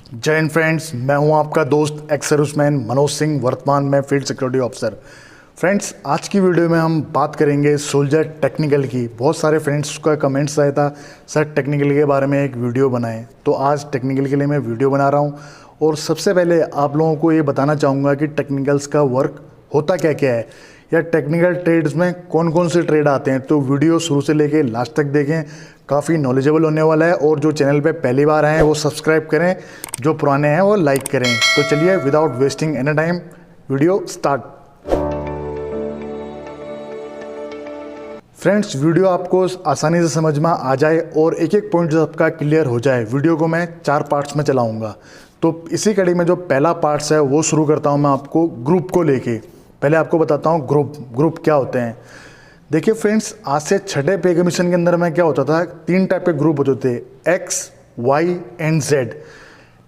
जय हिंद फ्रेंड्स, मैं हूं आपका दोस्त एक्स सर्विसमैन मनोज सिंह, वर्तमान में फील्ड सिक्योरिटी ऑफिसर। फ्रेंड्स, आज की वीडियो में हम बात करेंगे सोल्जर टेक्निकल की। बहुत सारे फ्रेंड्स का कमेंट्स आया था, सर टेक्निकल के बारे में एक वीडियो बनाएं। तो आज टेक्निकल के लिए मैं वीडियो बना रहा हूं और सबसे पहले आप लोगों को ये बताना चाहूँगा कि टेक्निकल्स का वर्क होता क्या क्या है या टेक्निकल ट्रेड्स में कौन कौन से ट्रेड आते हैं। तो वीडियो शुरू से लेके लास्ट तक देखें, काफ़ी नॉलेजेबल होने वाला है। और जो चैनल पे पहली बार आए हैं वो सब्सक्राइब करें, जो पुराने हैं वो लाइक करें। तो चलिए without wasting any time video start. Friends, video आपको आसानी से समझ में आ जाए और एक एक पॉइंट आपका क्लियर हो जाए, वीडियो को मैं 4 पार्ट्स में चलाऊंगा। तो इसी कड़ी में जो पहला पार्ट्स है वो शुरू करता हूं मैं आपको ग्रुप को लेके। पहले आपको बताता हूं ग्रुप क्या होते हैं। देखिए फ्रेंड्स, आज से 6ठे पे कमीशन के अंदर में क्या होता था, 3 टाइप के ग्रुप होते थे, X, Y and Z.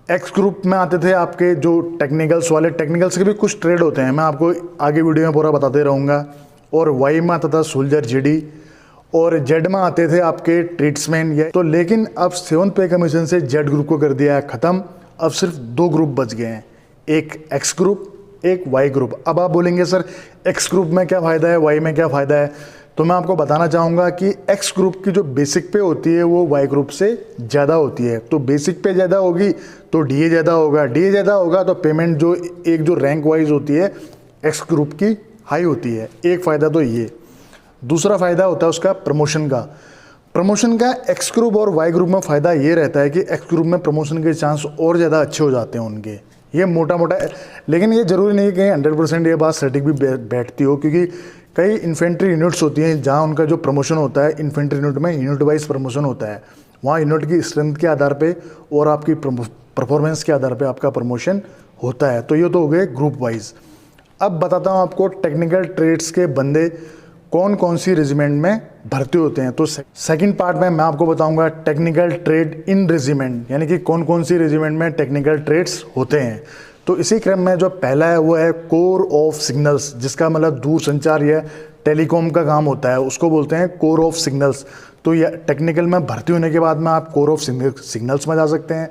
X group में आते थे आपके जो टेक्निकल्स वाले, टेक्निकल्स के भी कुछ ट्रेड होते हैं, मैं आपको आगे वीडियो में पूरा बताते रहूँगा। और वाई में आता था सोल्जर जीडी, और जेड में आते थे आपके ट्रेड्समैन। ये तो लेकिन अब 7th पे कमीशन से जेड ग्रुप को कर दिया है ख़त्म। अब सिर्फ 2 ग्रुप बच गए हैं, एक एक्स ग्रुप, एक वाई ग्रुप। अब आप बोलेंगे सर एक्स ग्रुप में क्या फ़ायदा है, वाई में क्या फ़ायदा है। तो मैं आपको बताना चाहूँगा कि एक्स ग्रुप की जो बेसिक पे होती है वो वाई ग्रुप से ज़्यादा होती है। तो बेसिक पे ज़्यादा होगी तो डीए ज़्यादा होगा, डीए ज़्यादा होगा तो पेमेंट जो रैंक वाइज होती है एक्स ग्रुप की हाई होती है। एक फ़ायदा तो ये। दूसरा फ़ायदा होता है उसका प्रमोशन का एक्स ग्रुप और वाई ग्रुप में फ़ायदा ये रहता है कि एक्स ग्रुप में प्रमोशन के चांस और ज़्यादा अच्छे हो जाते हैं उनके। ये मोटा मोटा, लेकिन ये ज़रूरी नहीं कि 100% ये बात सटीक भी बैठती हो, क्योंकि कई इन्फेंट्री यूनिट्स होती हैं जहाँ उनका जो प्रमोशन होता है, इन्फेंट्री यूनिट में यूनिट वाइज प्रमोशन होता है। वहाँ यूनिट की स्ट्रेंथ के आधार पे और आपकी परफॉर्मेंस के आधार पे आपका प्रमोशन होता है। तो ये तो हो गए ग्रुप वाइज। अब बताता हूँ आपको टेक्निकल ट्रेड्स के बंदे कौन कौन सी रेजिमेंट में भर्ती होते हैं। तो सेकंड पार्ट में मैं आपको बताऊंगा टेक्निकल ट्रेड इन रेजिमेंट, यानी कि कौन कौन सी रेजिमेंट में टेक्निकल ट्रेड्स होते हैं। तो इसी क्रम में जो पहला है वो है कोर ऑफ सिग्नल्स, जिसका मतलब दूर संचार या टेलीकॉम का काम होता है, उसको बोलते हैं कोर ऑफ सिग्नल्स। तो यह टेक्निकल में भर्ती होने के बाद में आप कोर ऑफ सिग्नल्स में जा सकते हैं।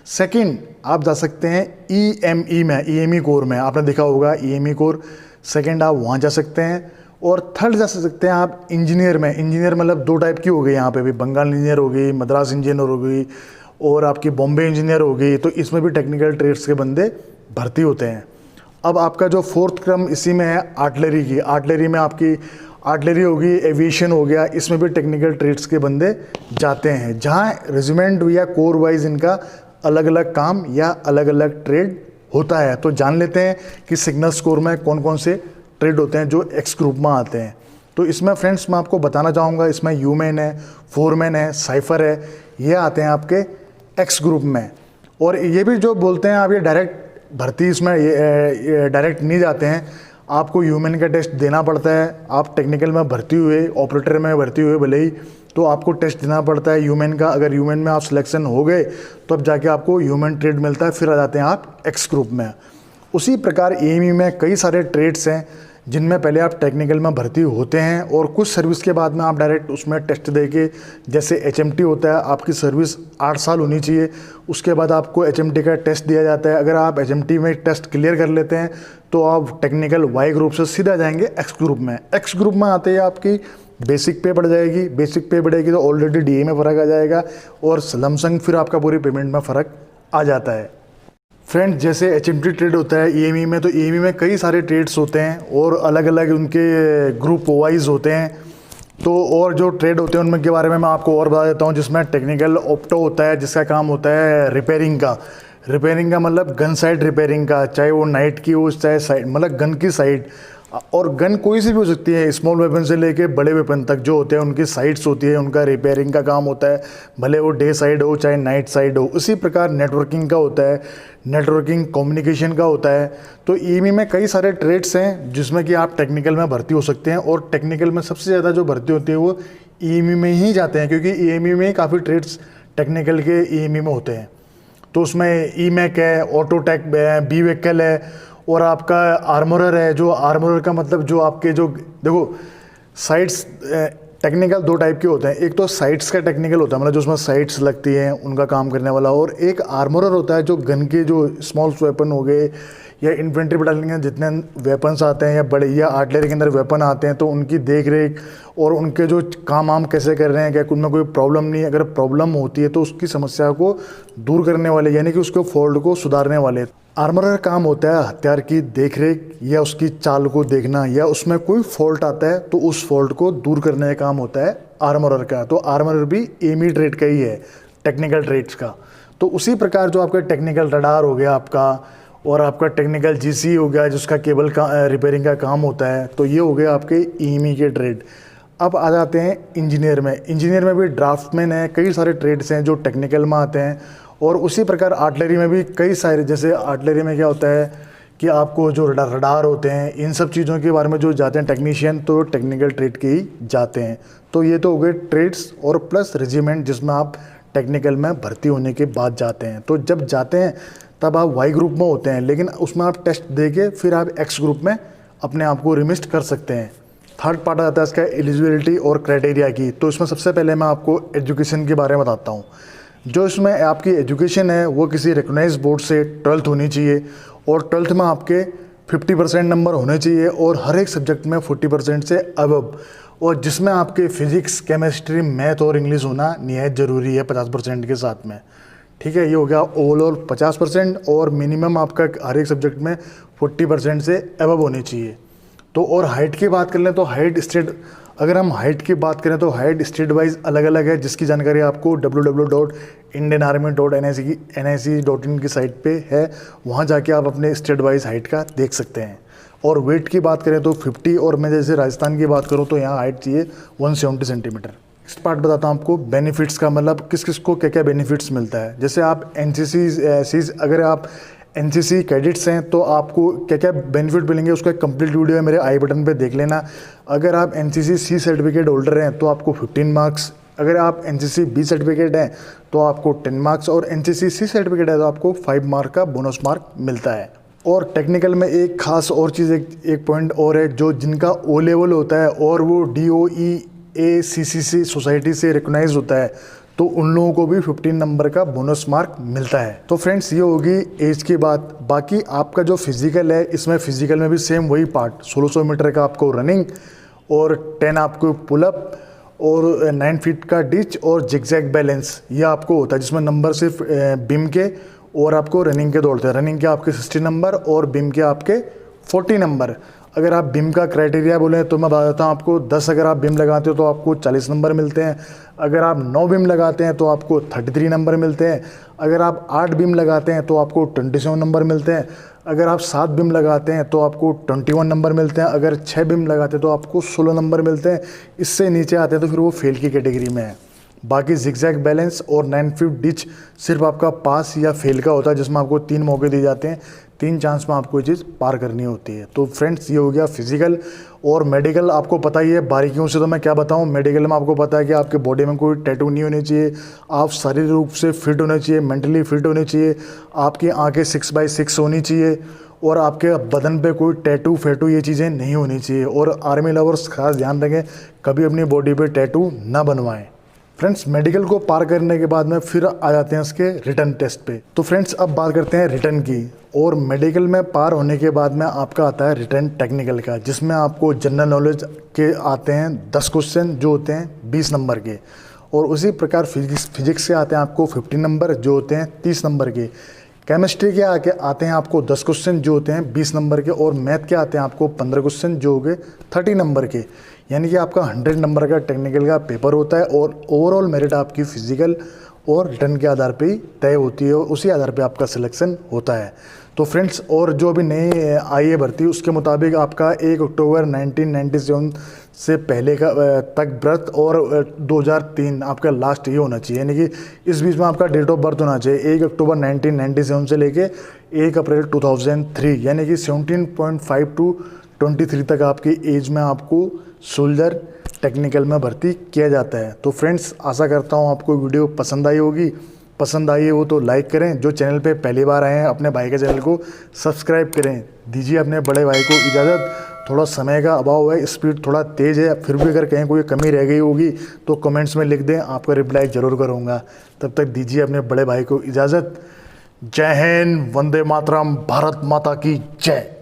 सेकंड, आप जा सकते हैं ईएमई में, ईएमई कोर में, आपने देखा होगा ईएमई कोर। सेकंड, आप वहाँ जा सकते हैं। और थर्ड जा सकते हैं आप इंजीनियर में। इंजीनियर मतलब 2 टाइप की हो गई यहाँ पे भी, बंगाल इंजीनियर हो गई, मद्रास इंजीनियर हो गई और आपकी बॉम्बे इंजीनियर हो गई। तो इसमें भी टेक्निकल ट्रेड्स के बंदे भर्ती होते हैं। अब आपका जो 4th क्रम इसी में है आर्टिलरी की। आर्टिलरी में आपकी आर्टिलरी होगी, एविएशन हो गया, इसमें भी टेक्निकल ट्रेड्स के बंदे जाते हैं, जहाँ रेजिमेंट या कोर वाइज इनका अलग अलग काम या अलग अलग ट्रेड होता है। तो जान लेते हैं कि सिग्नल्स कोर में कौन कौन से ट्रेड होते हैं जो एक्स ग्रुप में आते हैं। तो इसमें फ्रेंड्स मैं आपको बताना चाहूँगा, इसमें यूमैन है, फोरमैन है, साइफर है, ये आते हैं आपके एक्स ग्रुप में। और ये भी जो बोलते हैं आप, ये डायरेक्ट भर्ती इसमें ये डायरेक्ट नहीं जाते हैं, आपको ह्यूमन का टेस्ट देना पड़ता है। आप टेक्निकल में भर्ती हुए, ऑपरेटर में भर्ती हुए भले ही, तो आपको टेस्ट देना पड़ता है ह्यूमन का। अगर ह्यूमन में आप सिलेक्शन हो गए तो अब जाके आपको ह्यूमन ट्रेड मिलता है, फिर आ जाते हैं आप एक्स ग्रुप में। उसी प्रकार ईएमई में कई सारे ट्रेड्स हैं जिनमें पहले आप टेक्निकल में भर्ती होते हैं और कुछ सर्विस के बाद में आप डायरेक्ट उसमें टेस्ट देके, जैसे एचएमटी होता है, आपकी सर्विस 8 साल होनी चाहिए, उसके बाद आपको एचएमटी का टेस्ट दिया जाता है। अगर आप एचएमटी में टेस्ट क्लियर कर लेते हैं तो आप टेक्निकल वाई ग्रुप से सीधा जाएंगे एक्स ग्रुप में। एक्स ग्रुप में आते ही आपकी बेसिक पे बढ़ जाएगी, बेसिक पे बढ़ेगी तो ऑलरेडी डीए में फ़र्क आ जाएगा और लमसम फिर आपका पूरी पेमेंट में फ़र्क आ जाता है। फ्रेंड्स, जैसे एचएमटी ट्रेड होता है ईएमई में, तो ईएमई में कई सारे ट्रेड्स होते हैं और अलग अलग उनके ग्रुप वाइज होते हैं। तो और जो ट्रेड होते हैं उनमें के बारे में मैं आपको और बता देता हूँ, जिसमें टेक्निकल ऑप्टो होता है, जिसका काम होता है रिपेयरिंग का मतलब गन साइड रिपेयरिंग का, चाहे वो नाइट की हो चाहे साइड, मतलब गन की साइड। और गन कोई सी भी हो सकती है, स्मॉल वेपन से लेके बड़े वेपन तक जो होते हैं उनकी साइट्स होती है, उनका रिपेयरिंग का काम होता है, भले वो डे साइड हो चाहे नाइट साइड हो। उसी प्रकार नेटवर्किंग का होता है, नेटवर्किंग कम्युनिकेशन का होता है। तो ईएमई में कई सारे ट्रेड्स हैं जिसमें कि आप टेक्निकल में भर्ती हो सकते हैं, और टेक्निकल में सबसे ज़्यादा जो भर्ती होती है वो ईएमई में ही जाते हैं, क्योंकि ईएमई में काफ़ी ट्रेड्स टेक्निकल के ईएमई में होते हैं। तो उसमें ईमैक है, ऑटोटेक है, बी व्हीकल है और आपका आर्मोरर है। जो आर्मोरर का मतलब जो आपके जो देखो साइड्स टेक्निकल दो टाइप के होते हैं, एक तो साइट्स का टेक्निकल होता है, मतलब जो उसमें साइट्स लगती हैं उनका काम करने वाला, और एक आर्मोरर होता है जो गन के जो स्मॉल वेपन हो गए या इन्फेंट्री बटालियन के जितने वेपन्स आते हैं या बड़े या आर्टिलरी के अंदर वेपन आते हैं तो उनकी देख रेख और उनके जो काम कैसे कर रहे हैं, क्या उनमें कोई प्रॉब्लम नहीं है, अगर प्रॉब्लम होती है तो उसकी समस्या को दूर करने वाले यानी कि उसके फॉल्ट को सुधारने वाले। आर्मरर का काम होता है हथियार की देखरेख या उसकी चाल को देखना, या उसमें कोई फॉल्ट आता है तो उस फॉल्ट को दूर करने का काम होता है आर्मरर का। तो आर्मरर भी एमी ट्रेड का ही है, टेक्निकल ट्रेड्स का। तो उसी प्रकार जो आपका टेक्निकल रडार हो गया आपका, और आपका टेक्निकल जीसी हो गया जिसका केबल का रिपेयरिंग का काम होता है, तो ये हो गया आपके ईएमई के ट्रेड। अब आ जाते हैं इंजीनियर में। इंजीनियर में भी ड्राफ्टमैन है, कई सारे ट्रेड्स हैं जो टेक्निकल में आते हैं, और उसी प्रकार आर्टिलरी में भी कई सारे, जैसे आर्टिलरी में क्या होता है कि आपको जो रडार होते हैं इन सब चीज़ों के बारे में जो जाते हैं टेक्नीशियन, तो टेक्निकल ट्रेड के ही जाते हैं। तो ये तो हो गए ट्रेड्स और प्लस रेजिमेंट जिसमें आप टेक्निकल में भर्ती होने के बाद जाते हैं। तो जब जाते हैं तब आप वाई ग्रुप में होते हैं, लेकिन उसमें आप टेस्ट दे के फिर आप एक्स ग्रुप में अपने आप को रिमिस्ट कर सकते हैं। थर्ड पार्ट आ जाता है इसका एलिजिबिलिटी और क्राइटेरिया की। तो इसमें सबसे पहले मैं आपको एजुकेशन के बारे में बताता हूँ। जो इसमें आपकी एजुकेशन है वो किसी रिकॉग्नाइज्ड बोर्ड से 12th होनी चाहिए, और 12th में आपके 50% नंबर होने चाहिए, और हर एक सब्जेक्ट में 40% से अबव, और जिसमें आपके फिजिक्स, केमिस्ट्री, मैथ और इंग्लिश होना निहायत ज़रूरी है 50% के साथ में। ठीक है, ये हो गया ओवरऑल 50%, और मिनिमम आपका हर एक सब्जेक्ट में 40% से अबव होनी चाहिए। तो और हाइट की बात कर लें तो हाइट स्टेट, अगर हम हाइट की बात करें तो हाइट स्टेट वाइज अलग अलग है, जिसकी जानकारी आपको www.indianarmy.nic.in की साइट पे है, वहाँ जाके आप अपने स्टेट वाइज हाइट का देख सकते हैं। और वेट की बात करें तो 50, और मैं जैसे राजस्थान की बात करूँ तो यहाँ हाइट चाहिए 170 सेंटीमीटर। नेक्स्ट पार्ट बताता हूँ आपको बेनिफिट्स का, मतलब किस किस को क्या क्या बेनिफिट्स मिलता है। जैसे आप एनसीसी, अगर आप एनसीसी कैडेट्स हैं तो आपको क्या क्या बेनिफिट मिलेंगे उसका एक कंप्लीट वीडियो है मेरे आई बटन पे देख लेना। अगर आप एनसीसी सी सर्टिफिकेट होल्डर हैं तो आपको 15 मार्क्स, अगर आप एनसीसी बी सर्टिफिकेट हैं तो आपको 10 मार्क्स, और एनसीसी सी सर्टिफिकेट है तो आपको 5 मार्क का बोनस मार्क मिलता है। और टेक्निकल में एक खास और चीज़, एक पॉइंट और है, जो जिनका ओ लेवल होता है और वो DOE-ACCC सोसाइटी से रिकॉग्नाइज होता है, तो उन लोगों को भी 15 नंबर का बोनस मार्क मिलता है। तो फ्रेंड्स ये होगी एज की बात। बाकी आपका जो फिजिकल है, इसमें फिजिकल में भी सेम वही पार्ट, 1600 मीटर का आपको रनिंग, और 10 आपको पुलअप, और 9 फीट का डिच, और जिगजैग बैलेंस ये आपको होता है, जिसमें नंबर सिर्फ बिम के और आपको रनिंग के दौड़ते हैं। रनिंग के आपके 60 नंबर और बिम के आपके 40 नंबर। अगर आप बिम का क्राइटेरिया बोलें तो मैं बता देता हूँ आपको, 10 अगर आप बिम लगाते हो तो आपको 40 नंबर मिलते हैं। अगर आप 9 बिम लगाते हैं तो आपको 33 नंबर मिलते हैं। अगर आप 8 बिम लगाते हैं तो आपको 27 नंबर मिलते हैं। अगर आप 7 बिम लगाते हैं तो आपको 21 नंबर मिलते हैं। अगर 6 बिम लगाते हैं तो आपको 16 नंबर मिलते हैं। इससे नीचे आते हैं तो फिर वो फेल की कैटेगरी में है। बाकी जिगजैग बैलेंस और 9 फीट डिच सिर्फ आपका पास या फेल का होता है, जिसमें आपको 3 मौके दिए जाते हैं, 3 चांस में आपको ये चीज़ पार करनी होती है। तो फ्रेंड्स ये हो गया फिजिकल। और मेडिकल आपको पता ही है, बारीकियों से तो मैं क्या बताऊं। मेडिकल में आपको पता है कि आपके बॉडी में कोई टैटू नहीं होनी चाहिए, आप शारीरिक रूप से फिट होने चाहिए, मेंटली फिट होने चाहिए, आपकी आंखें 6x6 होनी चाहिए, और आपके बदन पे कोई टैटू फेटू ये चीज़ें नहीं होनी चाहिए। और आर्मी लवर्स खास ध्यान रखें, कभी अपनी बॉडी पे टैटू ना बनवाएं। फ्रेंड्स मेडिकल को पार करने के बाद में फिर आ जाते हैं इसके रिटर्न टेस्ट पे। तो फ्रेंड्स अब बात करते हैं रिटर्न की। और मेडिकल में पार होने के बाद में आपका आता है रिटर्न टेक्निकल का, जिसमें आपको जनरल नॉलेज के आते हैं 10 क्वेश्चन जो होते हैं 20 नंबर के, और उसी प्रकार फिजिक्स के आते हैं आपको 50 नंबर जो होते हैं 30 नंबर के। केमिस्ट्री के आते हैं आपको 10 क्वेश्चन जो होते हैं 20 नंबर के, और मैथ के आते हैं आपको 15 क्वेश्चन जो हो गए 30 नंबर के। यानी कि आपका 100 नंबर का टेक्निकल का पेपर होता है, और ओवरऑल मेरिट आपकी फिजिकल और रिटर्न के आधार पे ही तय होती है, और उसी आधार पे आपका सिलेक्शन होता है। तो फ्रेंड्स और जो अभी नई आई है भर्ती, उसके मुताबिक आपका 1 अक्टूबर 1997 से पहले का तक बर्थ, और 2003 आपका लास्ट ये होना चाहिए, यानी कि इस बीच में आपका डेट ऑफ बर्थ होना चाहिए 1 अक्टूबर 1997 से लेके 1 अप्रैल 2003, यानी कि 17.5 to 23 तक आपकी एज में आपको सोल्जर टेक्निकल में भर्ती किया जाता है। तो फ्रेंड्स आशा करता हूँ आपको वीडियो पसंद आई होगी। पसंद आई हो तो लाइक करें, जो चैनल पे पहली बार आए हैं अपने भाई के चैनल को सब्सक्राइब करें। दीजिए अपने बड़े भाई को इजाज़त। थोड़ा समय का अभाव है, स्पीड थोड़ा तेज़ है, फिर भी अगर कहीं कोई कमी रह गई होगी तो कमेंट्स में लिख दें, आपका रिप्लाई ज़रूर करूँगा। तब तक दीजिए अपने बड़े भाई को इजाज़त। जय हिंद, वंदे मातरम, भारत माता की जय।